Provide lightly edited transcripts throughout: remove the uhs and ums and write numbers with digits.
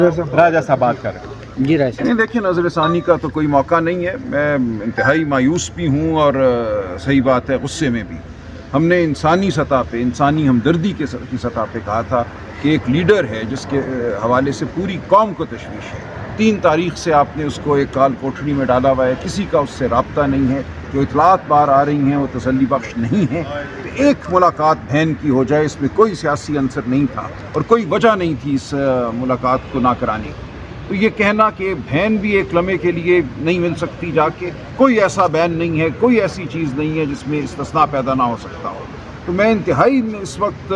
राजा साहब बात कर रहे हैं। जी राय साहब। नहीं, देखिए, नज़र षानी का तो कोई मौका नहीं है। मैं इंतहाई मायूस भी हूँ और सही बात है, गुस्से में भी। हमने इंसानी सतह पे, इंसानी हमदर्दी की सतह पे कहा था कि एक लीडर है जिसके हवाले से पूरी कौम को तशवीश है। 3 तारीख से आपने उसको एक काल कोठरी में डाला हुआ है, किसी का उससे राब्ता नहीं है। जो इतलात बार आ रही हैं वो तसल्ली बख्श नहीं है। तो एक मुलाकात बहन की हो जाए, इसमें कोई सियासी अंसर नहीं था और कोई वजह नहीं थी इस मुलाकात को ना कराने की। तो ये कहना कि बहन भी एक लम्हे के लिए नहीं मिल सकती जाके, कोई ऐसा बैन नहीं है, कोई ऐसी चीज़ नहीं है जिसमें इस्तिस्ना पैदा ना हो सकता हो। तो मैं इंतहाई इस वक्त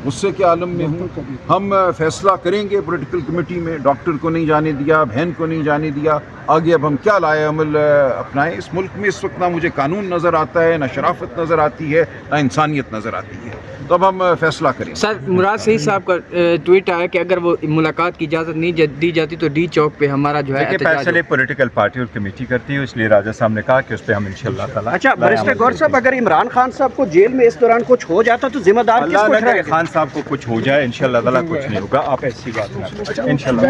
गुस्से के आलम में हूँ। हम फैसला करेंगे पॉलिटिकल कमेटी में। डॉक्टर को नहीं जाने दिया, बहन को नहीं जाने दिया। आगे अब हम क्या लाए अमल अपनाएं। इस मुल्क में इस वक्त ना मुझे कानून नज़र आता है, ना शराफत नज़र आती है, ना इंसानियत नज़र आती है। तो अब हम फैसला करें। सर, मुराद सईद साहब का ट्वीट आया कि अगर वो मुलाकात की इजाज़त नहीं दी जाती तो डी चौक पे हमारा जो है फैसले पॉलिटिकल पार्टी और कमेटी करती है, इसलिए राजा साहब ने कहा कि उस पर हम इंशाल्लाह ताला। अच्छा, बैरिस्टर गौर साहब, अगर इमरान खान साहब को जेल में इस दौरान कुछ हो जाता तो जिम्मेदार अल्लाह किसको न करे ठहराएंगे? खान साहब को कुछ हो जाए, इंशाल्लाह ताला कुछ नहीं होगा। आप ऐसी बात ना इंशाल्लाह।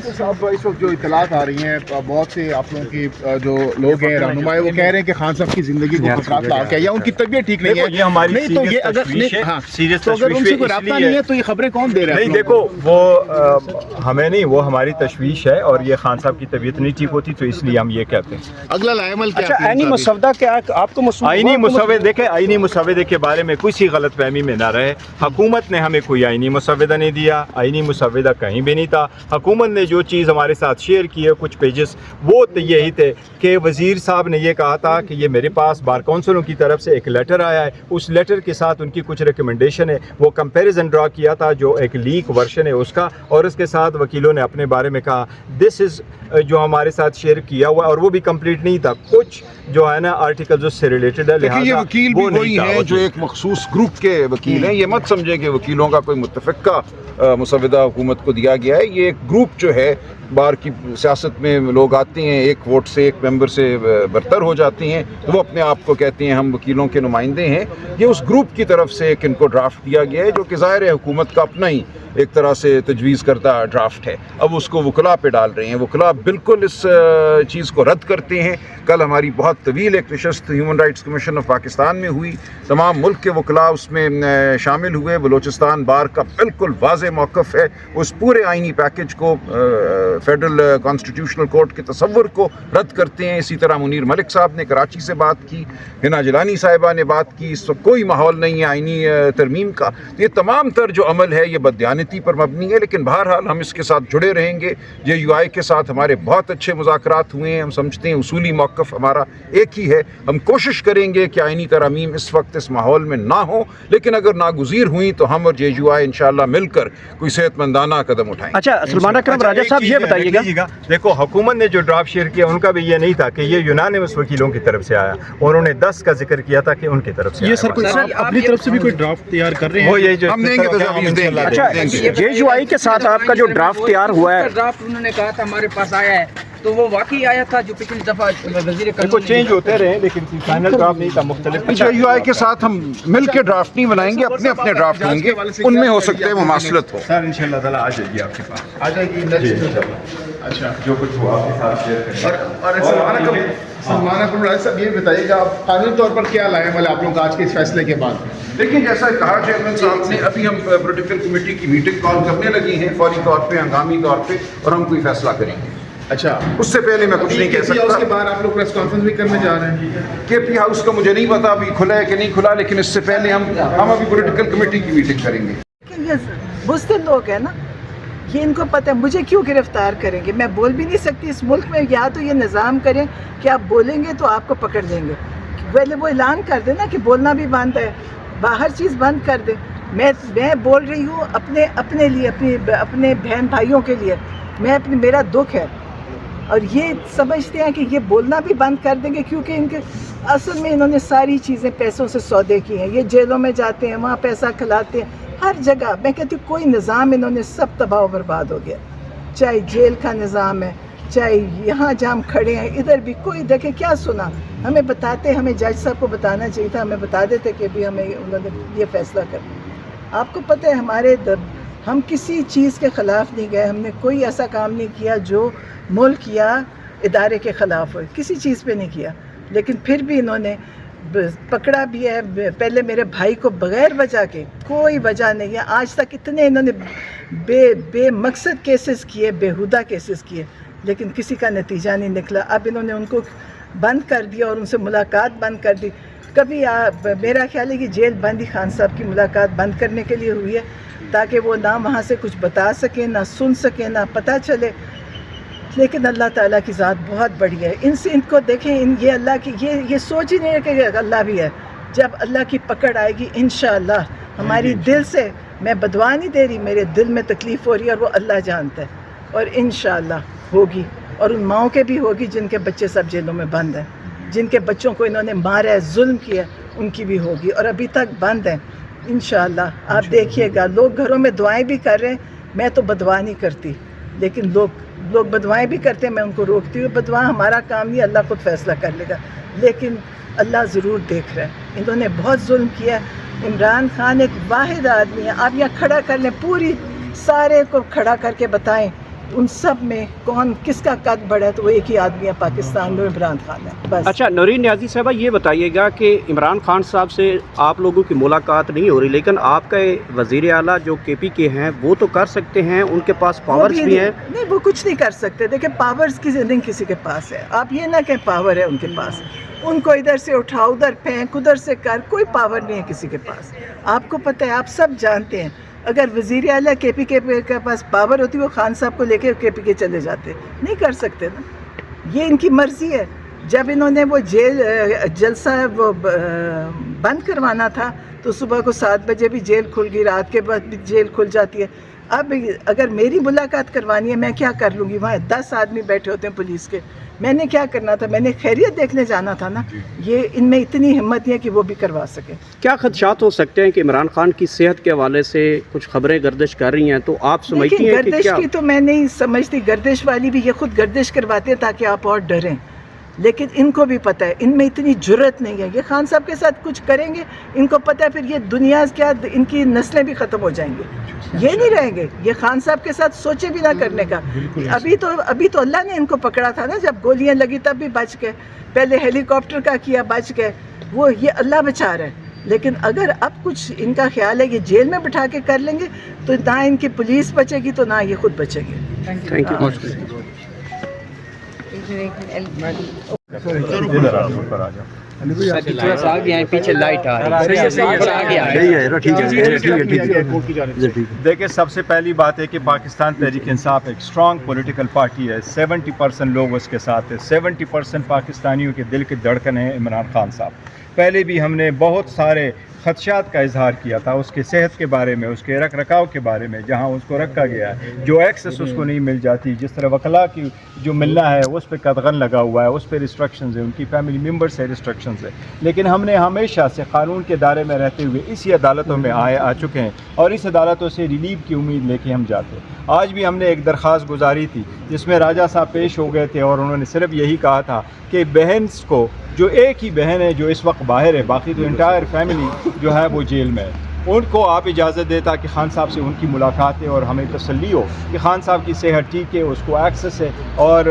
साहब, इस वक्त जो इतलात आ रही हैं, बहुत से आप लोगों की जो लोग हैं रहनुमाई, वो कह रहे हैं कि खान साहब की जिंदगी को खतरा ला के या उनकी तबीयत ठीक नहीं है। ये हमारी नहीं तो ये अगर सीरियस तो अगर उनसे कोई राब्ता नहीं है तो ये खबरें कौन दे रहा है? नहीं, देखो, वो हमें नहीं, वो हमारी तशवीश है और ये खान साहब की तबीयत नहीं ठीक होती तो इसलिए हम ये कहते हैं। अगला लाएमल क्या? अच्छा, आईनी मसवदा क्या आपको आईनी मुसवदे देखे, आईनी मुसवदे के बारे में किसी गलत फहमी में ना रहे। हुकूमत ने हमें कोई आईनी मुसवदा नहीं दिया, आईनी मुसवदा कहीं भी नहीं था। हुकूमत ने जो चीज़ हमारे साथ शेयर की है, कुछ पेजेस, वो तो यही थे कि वज़ीर साहब ने ये कहा था कि ये मेरे पास बार काउंसिलों की तरफ से एक लेटर आया है, उस लेटर के साथ उनकी कुछ रिकमेंडेशन है, वो कंपैरिजन ड्रा किया था जो एक लीक वर्जन है उसका, और उसके साथ वकीलों ने अपने बारे में कहा दिस इज़ जो हमारे साथ शेयर किया हुआ, और वो भी कंप्लीट नहीं था, कुछ जो है ना आर्टिकल्स उससे रिलेटेड है। देखिए, ये वकील भी वही हैं जो एक मखसूस ग्रुप के वकील हैं। ये मत समझें कि वकीलों का कोई मुतफ़िक़ा मुसवदा हुकूमत को दिया गया है। ये एक ग्रुप जो है, बार की सियासत में लोग आते हैं, एक वोट से, एक मेंबर से बरतर हो जाते हैं, तो वो अपने आप को कहते हैं हम वकीलों के नुमाइंदे हैं। ये उस ग्रुप की तरफ से एक इनको ड्राफ्ट दिया गया है, जो कि ज़ाहिर है हुकूमत का अपना ही एक तरह से तजवीज़ करता ड्राफ्ट है। अब उसको वकला पे डाल रहे हैं। वकला बिल्कुल इस चीज़ को रद्द करते हैं। कल हमारी बहुत तवील एक नशस्त human rights commission of Pakistan में हुई, तमाम मुल्क के वकला उसमें शामिल हुए। बलोचिस्तान बार का बिल्कुल वाज़ेह मौक़िफ़ है, उस पूरे आइनी पैकेज को, फेडरल कॉन्स्टिट्यूशनल कोर्ट के तसव्वुर को रद्द करते हैं। इसी तरह मुनीर मलिक साहब ने कराची से बात की, हिना जिलानी साहिबा ने बात की। इस वक्त कोई माहौल नहीं है आइनी तरमीम का। ये तमाम तर जो अमल है ये बदयानती पर मबनी है, लेकिन बहरहाल हम इसके साथ जुड़े रहेंगे। JUI के साथ हमारे बहुत अच्छे मुज़ाकरात हुए हैं। हम समझते हैं उसूली मौक़िफ़ हमारा एक ही है। हम कोशिश करेंगे कि आइनी तरमीम इस वक्त इस माहौल में ना हो, लेकिन अगर नागुज़ीर हुई तो हम और JUI इंशाअल्लाह मिलकर कोई सेहतमंदाना कदम उठाएंगे। अच्छा, सलमान अकरम, राजा साहब ये बताइएगा, देखो, हुकूमत ने जो ड्राफ्ट शेयर किया उनका भी ये नहीं था कि ये यूनानिमस वकीलों की तरफ से आया, उन्होंने 10 का जिक्र किया था कि उनकी तरफ से ये सर, आप अपनी तरफ से भी कोई ड्राफ्ट तैयार कर रहे हैं? वो ये जो हम देंगे, तजवीज़ देंगे। अच्छा, JUI के साथ आपका जो ड्राफ्ट तैयार हुआ है, ड्राफ्ट उन्होंने कहा था हमारे पास आया है, तो वो वाकई आया था जो पिछली दफा वज़ीर देखो चेंज होते रहे, लेकिन फाइनल ड्राफ्ट नहीं था, मुख्तलिफ। JUI के साथ हम मिल के ड्राफ्ट नहीं बनाएंगे, अपने अपने ड्राफ्ट होंगे, उनमें हो सकते हैं मुमासलत हो। सर इंशाल्लाह ताला आ जाएगी आपके पास, आ जाएगी। अच्छा, जो कुछ हुआ आपके साथ शेयर करेंगे। सलमान अकरम राजा साहब, ये बताइएगा आप कानूनी तौर पर क्या लाएमल आप लोग आज के इस फैसले के बाद? देखिए, जैसा कहा चेयरमैन साहब ने, अभी हम पॉलिटिकल कमेटी की मीटिंग कॉल करने लगी हैं फौरी तौर पे, हंगामी तौर पे, और हम कोई फैसला करेंगे। अच्छा, उससे पहले मैं कुछ नहीं कह सकता। उसके बाद आप लोग प्रेस कॉन्फ्रेंस भी करने जा रहे हैं? KP हाउस का मुझे नहीं पता अभी खुला है कि नहीं खुला, लेकिन इससे पहले हम अभी पॉलिटिकल कमेटी की मीटिंग करेंगे। ये बुज़दिल लोग हैं ना, ये इनको पता है मुझे क्यों गिरफ्तार करेंगे। मैं बोल भी नहीं सकती इस मुल्क में। या तो ये निज़ाम करें कि आप बोलेंगे तो आपको पकड़ देंगे, पहले वो ऐलान कर देना कि बोलना भी बंद है, बाहर चीज़ बंद कर दें। मैं बोल रही हूँ अपने लिए, अपने बहन भाइयों के लिए। मेरा दुख है, और ये समझते हैं कि ये बोलना भी बंद कर देंगे, क्योंकि इनके असल में इन्होंने सारी चीज़ें पैसों से सौदे की हैं। ये जेलों में जाते हैं, वहाँ पैसा खिलाते हैं, हर जगह। मैं कहती हूँ कोई निज़ाम इन्होंने सब तबाह बर्बाद हो गया, चाहे जेल का निज़ाम है, चाहे यहाँ जहाँ हम खड़े हैं इधर भी। कोई देखे क्या सुना, हमें बताते, हमें जज साहब को बताना चाहिए था, हमें बता देते कि भी हमें उन्होंने ये फ़ैसला कर। आपको पता है ہم کسی چیز کے خلاف نہیں گئے، ہم نے کوئی ایسا کام نہیں کیا جو ملک یا ادارے کے خلاف ہو، کسی چیز پہ نہیں کیا، لیکن پھر بھی انہوں نے پکڑا بھی ہے۔ پہلے میرے بھائی کو بغیر وجہ کے، کوئی وجہ نہیں ہے، آج تک اتنے انہوں نے بے مقصد کیسز کیے، بیہودہ کیسز کیے، لیکن کسی کا نتیجہ نہیں نکلا۔ اب انہوں نے ان کو بند کر دیا اور ان سے ملاقات بند کر دی۔ کبھی میرا خیال ہے کہ جیل بند ہی خان صاحب کی ملاقات بند کرنے کے لیے ہوئی ہے، تاکہ وہ نہ وہاں سے کچھ بتا سکیں، نہ سن سکیں، نہ پتہ چلے۔ لیکن اللہ تعالیٰ کی ذات بہت بڑی ہے، ان کو دیکھیں، یہ اللہ کی یہ سوچ ہی نہیں ہے کہ اللہ بھی ہے۔ جب اللہ کی پکڑ آئے گی انشاءاللہ، ہماری دل سے، میں بدعا نہیں دے رہی، میرے دل میں تکلیف ہو رہی ہے اور وہ اللہ جانتا ہے، اور انشاءاللہ ہوگی، اور ان ماؤں کے بھی ہوگی جن کے بچے سب جیلوں میں بند ہیں، جن کے بچوں کو انہوں نے مارا ہے، ظلم کیا، ان کی بھی ہوگی، اور ابھی تک بند ہیں۔ انشاءاللہ آپ دیکھیے گا، لوگ گھروں میں دعائیں بھی کر رہے ہیں، میں تو بدعا نہیں کرتی، لیکن لوگ بدعائیں بھی کرتے ہیں، میں ان کو روکتی ہوں۔ بدعا ہمارا کام نہیں، اللہ خود فیصلہ کر لے گا، لیکن اللہ ضرور دیکھ رہا ہے۔ انہوں نے بہت ظلم کیا۔ عمران خان ایک واحد آدمی ہے، آپ یہاں کھڑا کر لیں، پوری سارے کو کھڑا کر کے بتائیں ان سب میں کون کس کا قد بڑا ہے، تو وہ ایک ہی آدمی ہے پاکستان میں، عمران خان ہے بس۔ اچھا نورین نیازی صاحبہ، یہ بتائیے گا کہ عمران خان صاحب سے آپ لوگوں کی ملاقات نہیں ہو رہی، لیکن آپ کا وزیر اعلیٰ جو کے پی کے ہیں وہ تو کر سکتے ہیں، ان کے پاس پاورز بھی ہیں۔ نہیں، وہ کچھ نہیں کر سکتے۔ دیکھیں، پاورز کی نہیں کسی کے پاس ہے، آپ یہ نہ کہیں پاور ہے ان کے پاس، ان کو ادھر سے اٹھا، ادھر پھینک، ادھر سے کر، کوئی پاور نہیں ہے کسی کے پاس۔ آپ کو پتہ ہے، آپ سب جانتے ہیں، اگر وزیر اعلیٰ کے پی کے پاس پاور ہوتی، وہ خان صاحب کو لے کے کے پی کے چلے جاتے، نہیں کر سکتے نا، یہ ان کی مرضی ہے۔ جب انہوں نے وہ جلسہ وہ بند کروانا تھا تو صبح کو 7 بجے بھی جیل کھل گئی، رات کے بعد بھی جیل کھل جاتی ہے۔ اب اگر میری ملاقات کروانی ہے، میں کیا کر لوں گی؟ وہاں 10 آدمی بیٹھے ہوتے ہیں پولیس کے، میں نے کیا کرنا تھا؟ میں نے خیریت دیکھنے جانا تھا نا۔ یہ ان میں اتنی ہمت نہیں ہے کہ وہ بھی کروا سکے۔ کیا خدشات ہو سکتے ہیں کہ عمران خان کی صحت کے حوالے سے کچھ خبریں گردش کر رہی ہیں، تو آپ سمجھتی ہیں کہ گردش کیا؟ کی تو میں نہیں سمجھتی، گردش والی بھی یہ خود گردش کرواتے ہیں تاکہ آپ اور ڈریں، لیکن ان کو بھی پتہ ہے، ان میں اتنی جرت نہیں ہے۔ یہ خان صاحب کے ساتھ کچھ کریں گے، ان کو پتہ ہے پھر یہ دنیا کیا، ان کی نسلیں بھی ختم ہو جائیں گے، یہ نہیں رہیں گے۔ یہ خان صاحب کے ساتھ سوچے بھی نہ کرنے کا۔ ابھی تو اللہ نے ان کو پکڑا تھا نا، جب گولیاں لگی تب بھی بچ گئے، پہلے ہیلی کاپٹر کا کیا، بچ گئے، وہ یہ اللہ بچا رہا ہے۔ لیکن اگر اب کچھ ان کا خیال ہے یہ جیل میں بٹھا کے کر لیں گے، تو نہ ان کی پولیس بچے گی، تو نہ یہ خود بچیں گے۔ Thank you. تھوڑا سا آگے آئیں، پیچھے لائٹ آ رہی ہے۔ دیکھیں، سب سے پہلی بات ہے کہ پاکستان تحریک انصاف ایک اسٹرانگ پولیٹیکل پارٹی ہے، 70% لوگ اس کے ساتھ ہیں، 70% پاکستانیوں کے دل کے دھڑکن ہیں عمران خان صاحب۔ پہلے بھی ہم نے بہت سارے خدشات کا اظہار کیا تھا، اس کے صحت کے بارے میں، اس کے رکھ رکھاؤ کے بارے میں، جہاں اس کو رکھا گیا ہے، جو ایکسس اس کو نہیں مل جاتی، جس طرح وکلاء کی جو ملنا ہے اس پہ قدغن لگا ہوا ہے، اس پہ ریسٹرکشنز ہیں، ان کی فیملی ممبر سے ریسٹرکشنز ہیں۔ لیکن ہم نے ہمیشہ سے قانون کے دائرے میں رہتے ہوئے اسی عدالتوں میں آ چکے ہیں، اور اس عدالتوں سے ریلیف کی امید لے کے ہم جاتے ہیں۔ آج بھی ہم نے ایک درخواست گزاری تھی جس میں راجہ صاحب پیش ہو گئے تھے، اور انہوں نے صرف یہی کہا تھا کہ بہن کو، جو ایک ہی بہن ہے جو اس وقت باہر ہے، باقی تو انٹائر فیملی جو ہے وہ جیل میں ہے، ان کو آپ اجازت دیتا کہ خان صاحب سے ان کی ملاقات ہے، اور ہمیں تسلی ہو کہ خان صاحب کی صحت ٹھیک ہے، اس کو ایکسس ہے، اور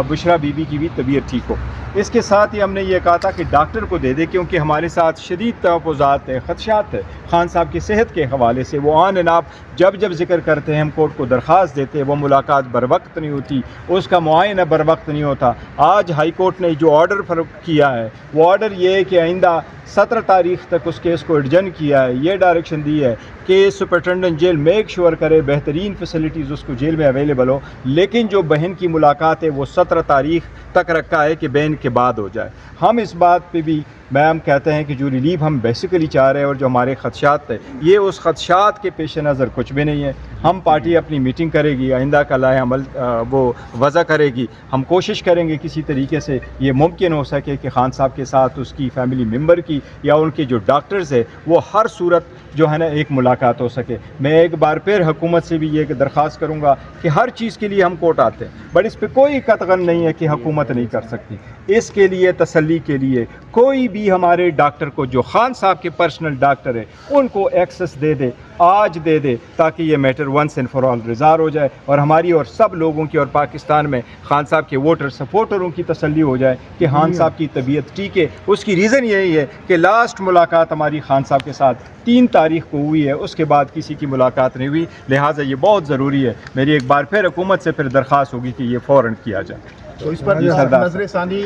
بشرا بی بی کی بھی طبیعت ٹھیک ہو۔ اس کے ساتھ ہی ہم نے یہ کہا تھا کہ ڈاکٹر کو دے دے، کیونکہ ہمارے ساتھ شدید تحفظات ہے، خدشات ہے خان صاحب کی صحت کے حوالے سے۔ وہ آن اینڈ آف جب ذکر کرتے ہیں، ہم کورٹ کو درخواست دیتے ہیں، وہ ملاقات بر وقت نہیں ہوتی، اس کا معائنہ بر وقت نہیں ہوتا۔ آج ہائی کورٹ نے جو آرڈر کیا ہے، وہ آرڈر یہ ہے کہ آئندہ 17 تاریخ تک اس کیس کو ایڈجن کیا ہے، یہ ڈائریکشن دی ہے کہ سپرنٹینڈنٹ جیل میک شور کرے بہترین فیسلٹیز اس کو جیل میں اویلیبل ہو، لیکن جو بہن کی ملاقات ہے وہ 17 تاریخ تک رکھا ہے کہ بہن کے بعد ہو جائے۔ ہم اس بات پہ بھی میم کہتے ہیں کہ جو ریلیف ہم بیسیکلی چاہ رہے ہیں، اور جو ہمارے خدشات ہیں، یہ اس خدشات کے پیش نظر کچھ بھی نہیں ہے۔ ہم پارٹی اپنی میٹنگ کرے گی، آئندہ کا لائحہ عمل وہ وضع کرے گی، ہم کوشش کریں گے کسی طریقے سے یہ ممکن ہو سکے کہ خان صاحب کے ساتھ اس کی فیملی ممبر کی یا ان کے جو ڈاکٹرز ہیں، وہ ہر صورت جو ہے نا ایک ملاقات ہو سکے۔ میں ایک بار پھر حکومت سے بھی یہ درخواست کروں گا کہ ہر چیز کے لیے ہم کورٹ آتے ہیں، بٹ اس پہ کوئی قطعاً نہیں ہے کہ حکومت نہیں کر سکتی۔ اس کے لیے تسلی کے لیے کوئی بھی ہمارے ڈاکٹر کو جو خان صاحب کے پرسنل ڈاکٹر ہیں ان کو ایکسس دے دے، آج دے دے، تاکہ یہ matter once and for all resolve ہو جائے اور ہماری اور سب لوگوں کی اور پاکستان میں خان صاحب کے ووٹر سپورٹروں کی تسلی ہو جائے کہ خان صاحب کی طبیعت ٹھیک ہے۔ اس کی ریزن یہی ہے کہ لاسٹ ملاقات ہماری خان صاحب کے ساتھ 3 تاریخ کو ہوئی ہے، اس کے بعد کسی کی ملاقات نہیں ہوئی، لہٰذا یہ بہت ضروری ہے۔ میری ایک بار پھر حکومت سے پھر درخواست ہوگی کہ یہ فوراً کیا جائے۔ تو اس پر جی سردار نظر ثانی